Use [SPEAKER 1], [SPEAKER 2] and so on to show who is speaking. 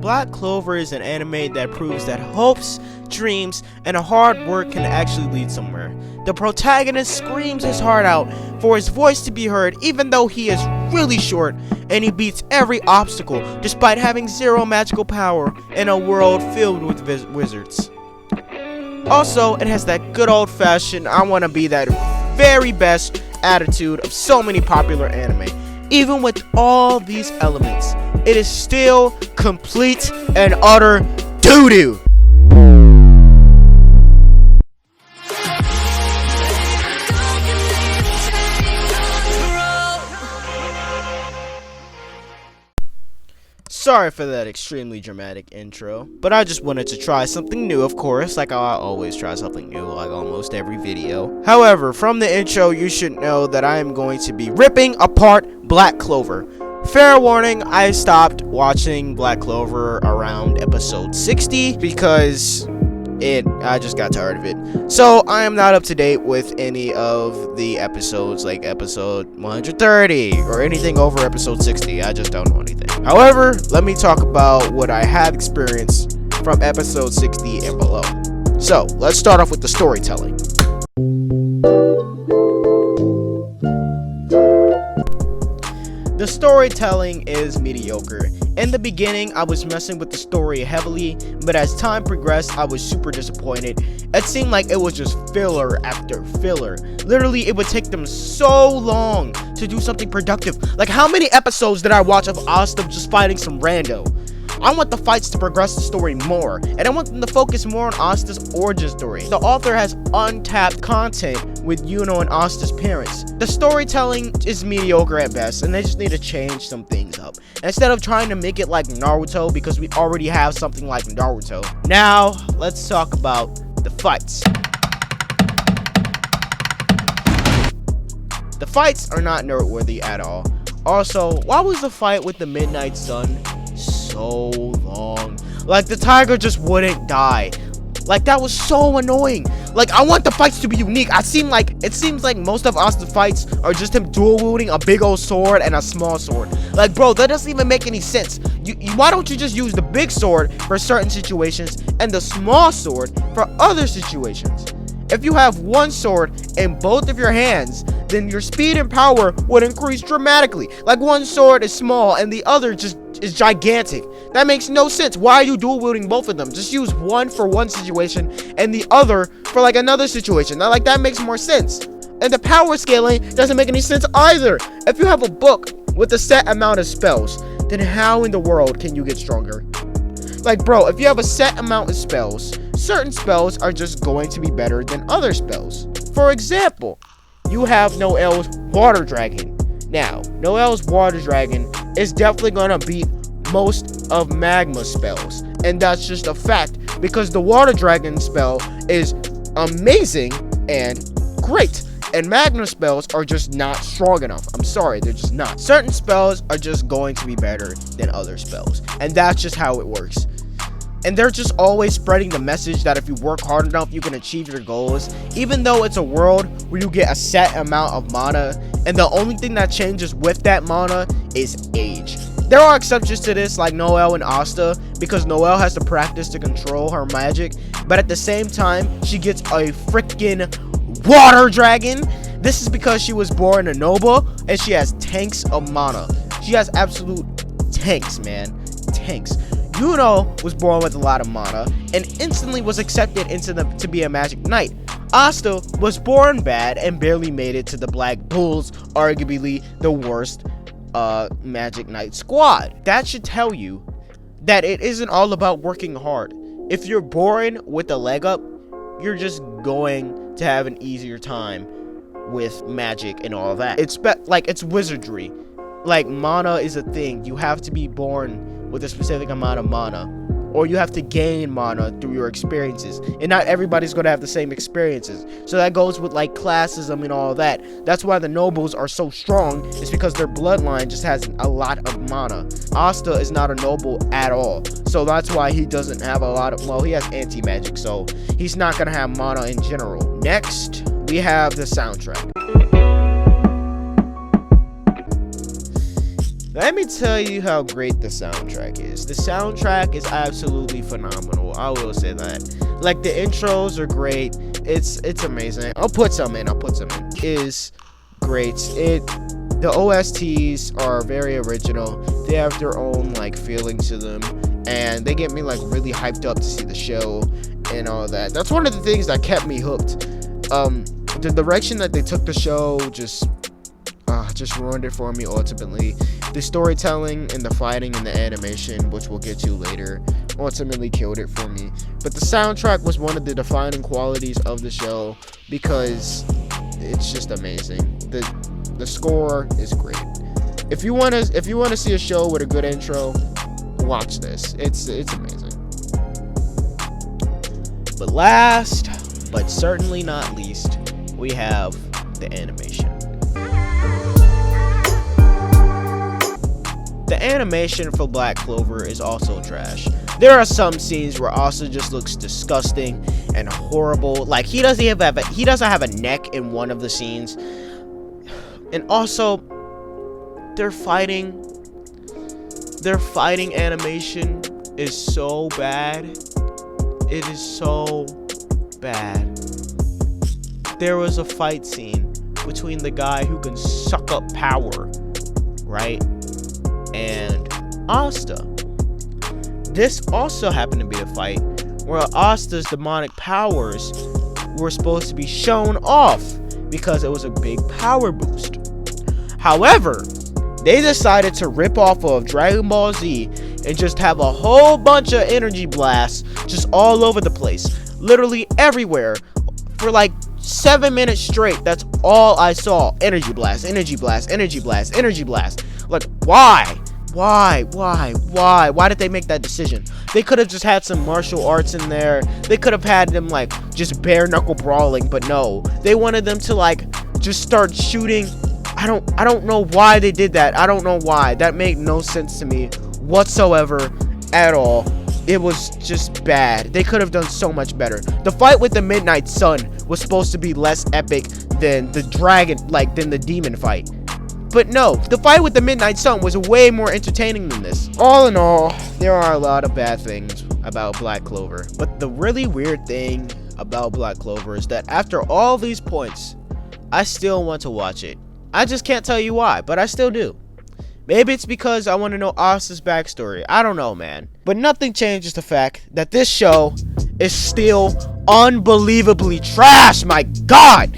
[SPEAKER 1] Black Clover is an anime that proves that hopes, dreams, and hard work can actually lead somewhere. The protagonist screams his heart out for his voice to be heard even though he is really short, and he beats every obstacle despite having zero magical power in a world filled with wizards. Also, it has that good old-fashioned I wanna be that very best attitude of so many popular anime. Even with all these elements, it is still complete and utter doo-doo. Sorry for that extremely dramatic intro, but I just wanted to try something new, of course, like I always try something new, like almost every video. However, from the intro, you should know that I am going to be ripping apart Black Clover. Fair warning, I stopped watching Black Clover around episode 60 because I just got tired of it. So I am not up to date with any of the episodes, like episode 130 or anything over episode 60. I just don't know anything. However, let me talk about what I have experienced from episode 60 and below. So let's start off with the storytelling. The storytelling is mediocre. In the beginning, I was messing with the story heavily, but as time progressed, I was super disappointed. It seemed like it was just filler after filler. Literally, it would take them so long to do something productive. Like, how many episodes did I watch of Asta just fighting some rando? I want the fights to progress the story more, and I want them to focus more on Asta's origin story. The author has untapped content with Yuno and Asta's parents. The storytelling is mediocre at best, and they just need to change some things up. Instead of trying to make it like Naruto, because we already have something like Naruto. Now, let's talk about the fights. The fights are not noteworthy at all. Also, why was the fight with the Midnight Sun so long? Like, the tiger just wouldn't die. Like, that was so annoying. Like, I want the fights to be unique. It seems like most of Asta's fights are just him dual wielding a big old sword and a small sword. Like, bro, that doesn't even make any sense. Why don't you just use the big sword for certain situations and the small sword for other situations? If you have one sword in both of your hands, then your speed and power would increase dramatically. Like, one sword is small and the other just is gigantic. That makes no sense. Why are you dual wielding both of them? Just use one for one situation and the other for like another situation. Now, like, that makes more sense. And the power scaling doesn't make any sense either. If you have a book with a set amount of spells, then how in the world can you get stronger? Like, bro, if you have a set amount of spells, certain spells are just going to be better than other spells. For example, you have Noel's Water Dragon. Now, Noel's Water Dragon is definitely gonna beat most of Magma spells, and that's just a fact because the Water Dragon spell is amazing and great, and Magma spells are just not strong enough. I'm sorry, they're just not. Certain spells are just going to be better than other spells, and that's just how it works. And they're just always spreading the message that if you work hard enough, you can achieve your goals, even though it's a world where you get a set amount of mana, and the only thing that changes with that mana is age. There are exceptions to this, like Noel and Asta, because Noel has to practice to control her magic, but at the same time, she gets a freaking Water Dragon. This is because she was born a noble, and she has tanks of mana. She has absolute tanks, man. Tanks. Yuno was born with a lot of mana and instantly was accepted to be a magic knight. Asta was born bad and barely made it to the Black Bulls, arguably the worst magic knight squad. That should tell you that it isn't all about working hard. If you're born with a leg up, you're just going to have an easier time with magic and all that. It's wizardry. Like, mana is a thing. You have to be born with a specific amount of mana, or you have to gain mana through your experiences, and not everybody's going to have the same experiences. So that goes with like classism and all that. That's why the nobles are so strong, is because their bloodline just has a lot of mana. Asta is not a noble at all, so that's why he doesn't have a lot of, well, he has anti-magic, so he's not going to have mana in general. Next, we have the soundtrack. Let me tell you how great the soundtrack is. The soundtrack is absolutely phenomenal. I will say that. Like, the intros are great. It's amazing. I'll put some in. Is great. The OSTs are very original. They have their own like feeling to them, and they get me like really hyped up to see the show and all that. That's one of the things that kept me hooked. The direction that they took the show just ruined it for me ultimately. The storytelling and the fighting and the animation, which we'll get to later, ultimately killed it for me. But the soundtrack was one of the defining qualities of the show because it's just amazing. The score is great. If you want to see a show with a good intro, watch this. It's amazing. But last, but certainly not least, we have the animation. The animation for Black Clover is also trash. There are some scenes where Asta just looks disgusting and horrible. Like, he doesn't have a neck in one of the scenes. And also, their fighting animation is so bad. It is so bad. There was a fight scene between the guy who can suck up power, right, and Asta. This also happened to be a fight where Asta's demonic powers were supposed to be shown off because it was a big power boost. However, they decided to rip off of Dragon Ball Z and just have a whole bunch of energy blasts just all over the place, literally everywhere, for like 7 minutes straight. That's all I saw. Energy blast, energy blast, energy blast, energy blast. Like, why? Why did they make that decision? They could have just had some martial arts in there. They could have had them like just bare knuckle brawling, but no. They wanted them to like just start shooting. I don't know why they did that. I don't know why. That made no sense to me whatsoever at all. It was just bad. They could have done so much better. The fight with the Midnight Sun was supposed to be less epic than the demon fight. But no, the fight with the Midnight Sun was way more entertaining than this. All in all, there are a lot of bad things about Black Clover. But the really weird thing about Black Clover is that after all these points, I still want to watch it. I just can't tell you why, but I still do. Maybe it's because I want to know Asta's backstory. I don't know, man. But nothing changes the fact that this show is still unbelievably trash. My God!